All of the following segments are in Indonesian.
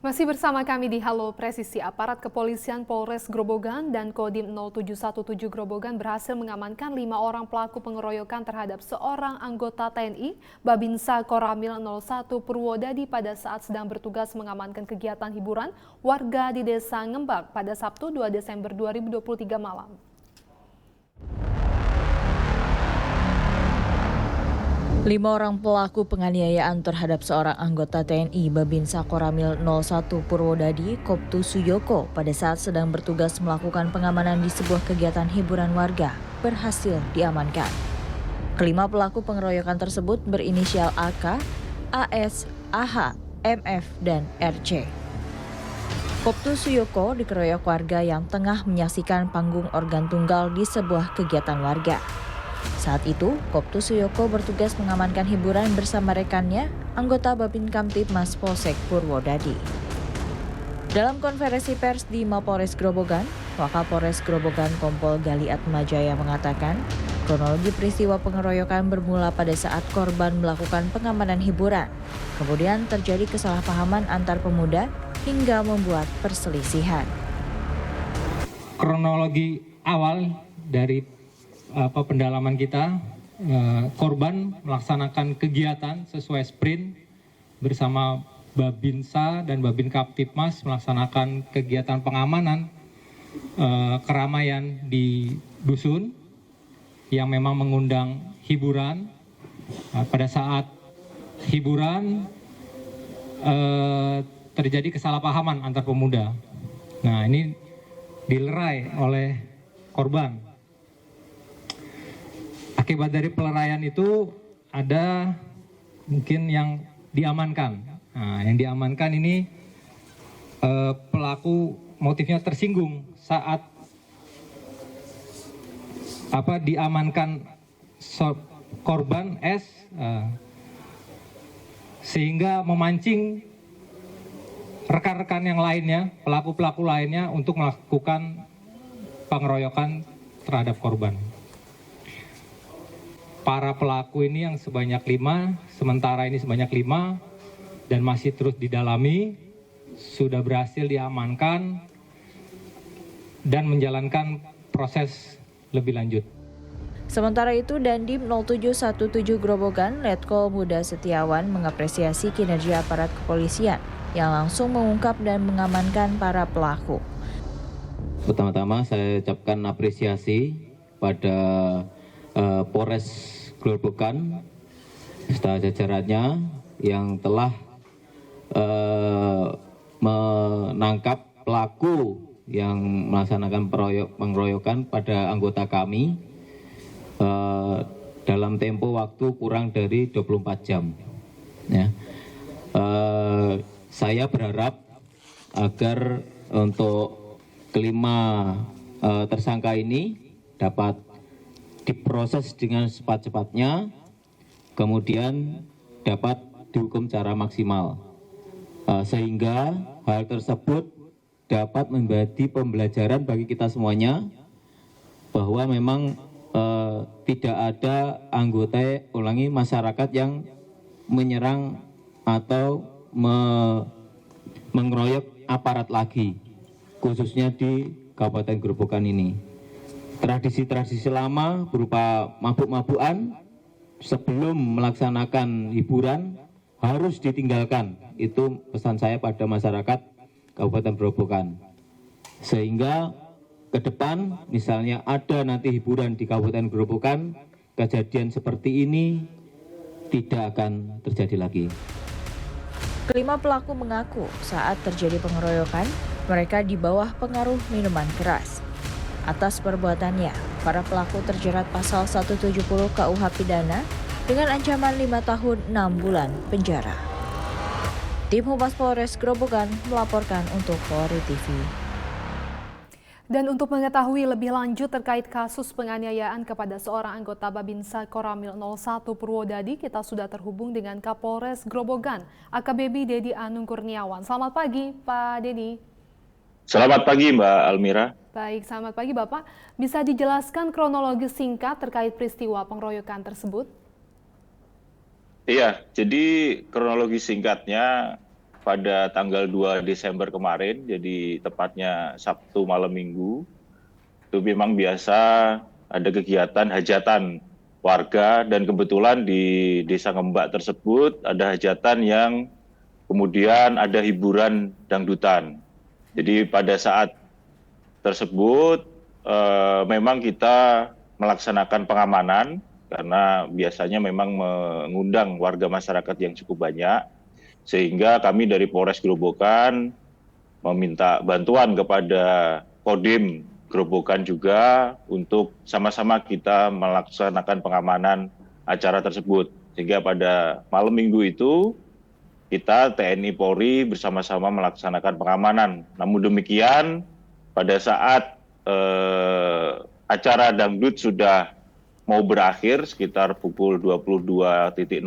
Masih bersama kami di Halo Presisi, aparat kepolisian Polres Grobogan dan Kodim 0717 Grobogan berhasil mengamankan 5 orang pelaku pengeroyokan terhadap seorang anggota TNI Babinsa Koramil 01 Purwodadi pada saat sedang bertugas mengamankan kegiatan hiburan warga di Desa Ngembak pada Sabtu 2 Desember 2023 malam. Lima orang pelaku penganiayaan terhadap seorang anggota TNI Babinsa Koramil 01 Purwodadi, Koptu Suyoko, pada saat sedang bertugas melakukan pengamanan di sebuah kegiatan hiburan warga berhasil diamankan. Kelima pelaku pengeroyokan tersebut berinisial AK, AS, AH, MF, dan RC. Koptu Suyoko dikeroyok warga yang tengah menyaksikan panggung organ tunggal di sebuah kegiatan warga. Saat itu, Koptu Suyoko bertugas mengamankan hiburan bersama rekannya, anggota Babin Kamtibmas Polsek Purwodadi. Dalam konferensi pers di Mapolres Grobogan, Wakapolres Grobogan Kompol Gali Atmajaya mengatakan, kronologi peristiwa pengeroyokan bermula pada saat korban melakukan pengamanan hiburan. Kemudian terjadi kesalahpahaman antar pemuda hingga membuat perselisihan. Kronologi awal dari pendalaman kita, korban melaksanakan kegiatan sesuai sprint bersama Babinsa dan Babin Kamtibmas melaksanakan kegiatan pengamanan keramaian di dusun yang memang mengundang hiburan. Pada saat hiburan terjadi kesalahpahaman antar pemuda. Nah, ini dilerai oleh korban. Akibat dari peleraian itu ada mungkin yang diamankan. Nah, yang diamankan ini pelaku motifnya tersinggung saat diamankan korban S, sehingga memancing rekan-rekan yang lainnya, pelaku-pelaku lainnya untuk melakukan pengeroyokan terhadap korban. Para pelaku ini yang sebanyak 5, sementara ini sebanyak 5 dan masih terus didalami, sudah berhasil diamankan dan menjalankan proses lebih lanjut. Sementara itu, Dandim 0717 Grobogan, Letkol Muda Setiawan mengapresiasi kinerja aparat kepolisian yang langsung mengungkap dan mengamankan para pelaku. Pertama-tama saya ucapkan apresiasi pada Polres Grobogan serta jajarannya yang telah menangkap pelaku yang melaksanakan pengeroyokan pada anggota kami dalam tempo waktu kurang dari 24 jam. Ya. Saya berharap agar untuk kelima tersangka ini dapat diproses dengan cepat-cepatnya, kemudian dapat dihukum secara maksimal, sehingga hal tersebut dapat menjadi pembelajaran bagi kita semuanya bahwa memang tidak ada anggota masyarakat yang menyerang atau mengeroyok aparat lagi, khususnya di Kabupaten Grobogan ini. Tradisi-tradisi lama berupa mabuk-mabukan sebelum melaksanakan hiburan harus ditinggalkan. Itu pesan saya pada masyarakat Kabupaten Grobogan. Sehingga ke depan misalnya ada nanti hiburan di Kabupaten Grobogan, kejadian seperti ini tidak akan terjadi lagi. Kelima pelaku mengaku saat terjadi pengeroyokan, mereka di bawah pengaruh minuman keras. Atas perbuatannya, para pelaku terjerat pasal 170 KUH Pidana dengan ancaman 5 tahun 6 bulan penjara. Tim Humas Polres Grobogan melaporkan untuk Polri TV. Dan untuk mengetahui lebih lanjut terkait kasus penganiayaan kepada seorang anggota Babinsa Koramil 01 Purwodadi, kita sudah terhubung dengan Kapolres Grobogan, AKBP Dedi Anung Kurniawan. Selamat pagi, Pak Dedi. Selamat pagi, Mbak Almira. Baik, selamat pagi Bapak. Bisa dijelaskan kronologi singkat terkait peristiwa pengeroyokan tersebut? Iya, jadi kronologi singkatnya pada tanggal 2 Desember kemarin, jadi tepatnya Sabtu malam Minggu. Itu memang biasa ada kegiatan hajatan warga dan kebetulan di Desa Ngembak tersebut ada hajatan yang kemudian ada hiburan dangdutan. Jadi pada saat tersebut memang kita melaksanakan pengamanan karena biasanya memang mengundang warga masyarakat yang cukup banyak, sehingga kami dari Polres Grobogan meminta bantuan kepada Kodim Grobogan juga untuk sama-sama kita melaksanakan pengamanan acara tersebut. Sehingga pada malam Minggu itu kita TNI Polri bersama-sama melaksanakan pengamanan. Namun demikian pada saat acara dangdut sudah mau berakhir sekitar pukul 22.00,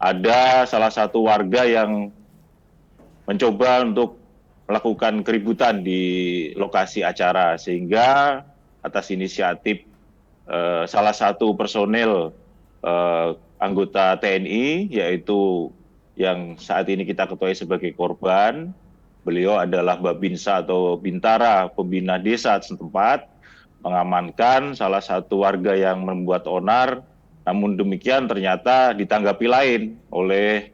ada salah satu warga yang mencoba untuk melakukan keributan di lokasi acara, sehingga atas inisiatif salah satu personel anggota TNI, yaitu yang saat ini kita ketahui sebagai korban, beliau adalah Babinsa atau Bintara, pembina desa setempat, mengamankan salah satu warga yang membuat onar. Namun demikian ternyata ditanggapi lain oleh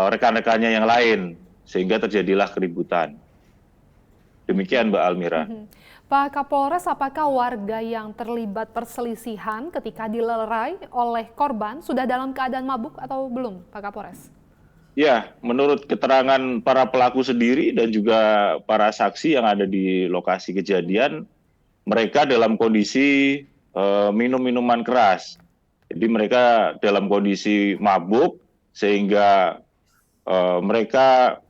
rekan-rekannya yang lain, sehingga terjadilah keributan. Demikian Mbak Almira. Pak Kapolres, apakah warga yang terlibat perselisihan ketika dilerai oleh korban sudah dalam keadaan mabuk atau belum, Pak Kapolres? Ya, menurut keterangan para pelaku sendiri dan juga para saksi yang ada di lokasi kejadian, mereka dalam kondisi minum minuman keras. Jadi mereka dalam kondisi mabuk sehingga mereka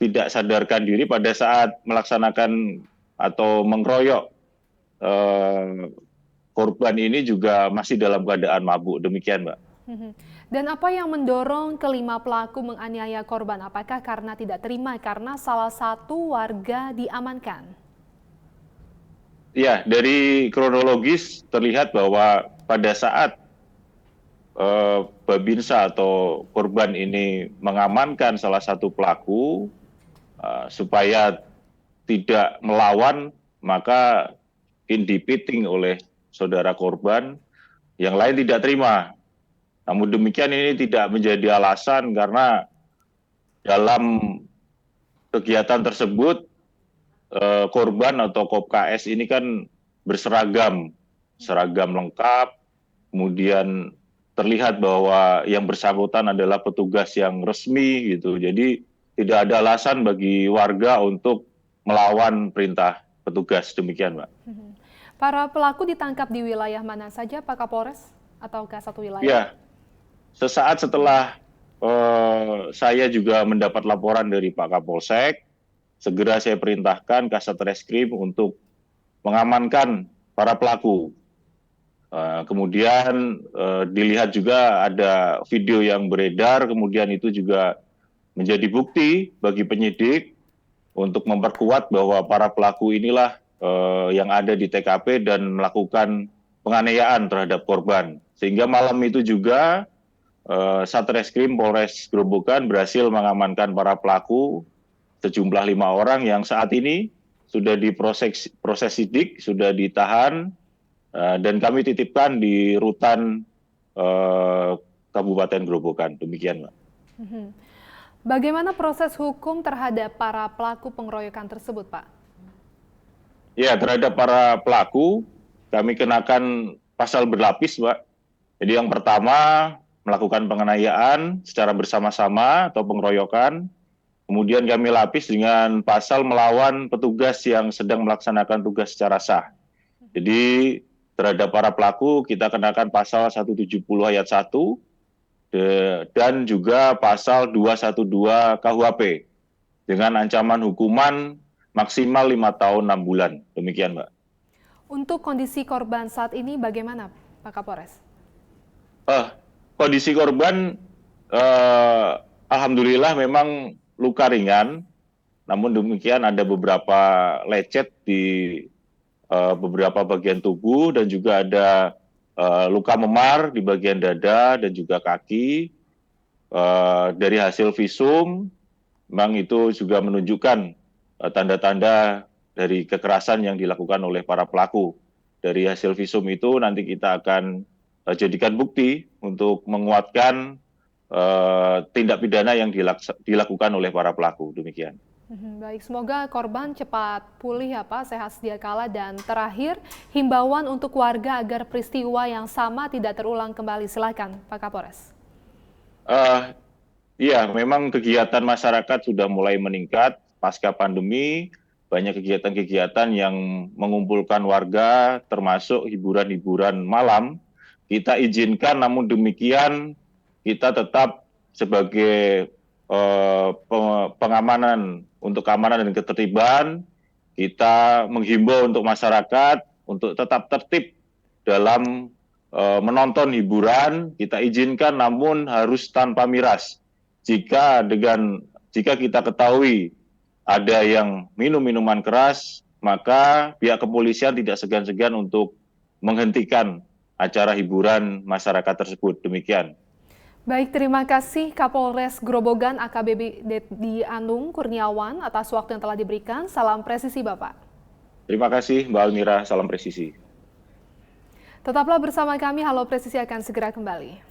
tidak sadarkan diri pada saat melaksanakan atau mengeroyok korban ini juga masih dalam keadaan mabuk. Demikian, Mbak. Dan apa yang mendorong kelima pelaku menganiaya korban? Apakah karena tidak terima karena salah satu warga diamankan? Ya, dari kronologis terlihat bahwa pada saat Babinsa atau korban ini mengamankan salah satu pelaku supaya tidak melawan, maka dipiting oleh saudara korban, yang lain tidak terima. Namun demikian ini tidak menjadi alasan karena dalam kegiatan tersebut korban atau KOPKS ini kan berseragam, seragam lengkap, kemudian terlihat bahwa yang bersangkutan adalah petugas yang resmi gitu. Jadi tidak ada alasan bagi warga untuk melawan perintah petugas. Demikian, Mbak. Para pelaku ditangkap di wilayah mana saja, Pak Kapolres? Ataukah satu wilayah? Ya, sesaat setelah saya juga mendapat laporan dari Pak Kapolsek, segera saya perintahkan Kasat Reskrim untuk mengamankan para pelaku. Kemudian dilihat juga ada video yang beredar, kemudian itu juga menjadi bukti bagi penyidik untuk memperkuat bahwa para pelaku inilah yang ada di TKP dan melakukan penganiayaan terhadap korban. Sehingga malam itu juga Satreskrim Polres Grobogan berhasil mengamankan para pelaku sejumlah 5 orang yang saat ini sudah diproses sidik, sudah ditahan, dan kami titipkan di rutan Kabupaten Grobogan. Demikian, Mbak. Bagaimana proses hukum terhadap para pelaku pengeroyokan tersebut, Pak? Ya, terhadap para pelaku kami kenakan pasal berlapis, Mbak. Jadi yang pertama melakukan penganiayaan secara bersama-sama atau pengeroyokan. Kemudian kami lapis dengan pasal melawan petugas yang sedang melaksanakan tugas secara sah. Jadi terhadap para pelaku kita kenakan pasal 170 ayat 1 dan juga pasal 212 KUHP dengan ancaman hukuman maksimal 5 tahun 6 bulan. Demikian, Mbak. Untuk kondisi korban saat ini bagaimana, Pak Kapolres? Kondisi korban alhamdulillah memang luka ringan, namun demikian ada beberapa lecet di beberapa bagian tubuh dan juga ada luka memar di bagian dada dan juga kaki. Dari hasil visum, memang itu juga menunjukkan tanda-tanda dari kekerasan yang dilakukan oleh para pelaku. Dari hasil visum itu nanti kita akan jadikan bukti untuk menguatkan tindak pidana yang dilakukan oleh para pelaku. Demikian. Baik, semoga korban cepat pulih ya Pak, sehat sedia kala. Dan terakhir, himbauan untuk warga agar peristiwa yang sama tidak terulang kembali. Silakan Pak Kapolres. Iya, memang kegiatan masyarakat sudah mulai meningkat pasca pandemi. Banyak kegiatan-kegiatan yang mengumpulkan warga, termasuk hiburan-hiburan malam. Kita izinkan, namun demikian kita tetap sebagai pengamanan untuk keamanan dan ketertiban, kita menghimbau untuk masyarakat untuk tetap tertib dalam menonton hiburan. Kita izinkan, namun harus tanpa miras. Jika kita ketahui ada yang minum minuman keras, maka pihak kepolisian tidak segan-segan untuk menghentikan acara hiburan masyarakat tersebut. Demikian. Baik, terima kasih Kapolres Grobogan AKBP Dedi Anung Kurniawan atas waktu yang telah diberikan. Salam presisi Bapak. Terima kasih Mbak Almira, salam presisi. Tetaplah bersama kami, Halo Presisi akan segera kembali.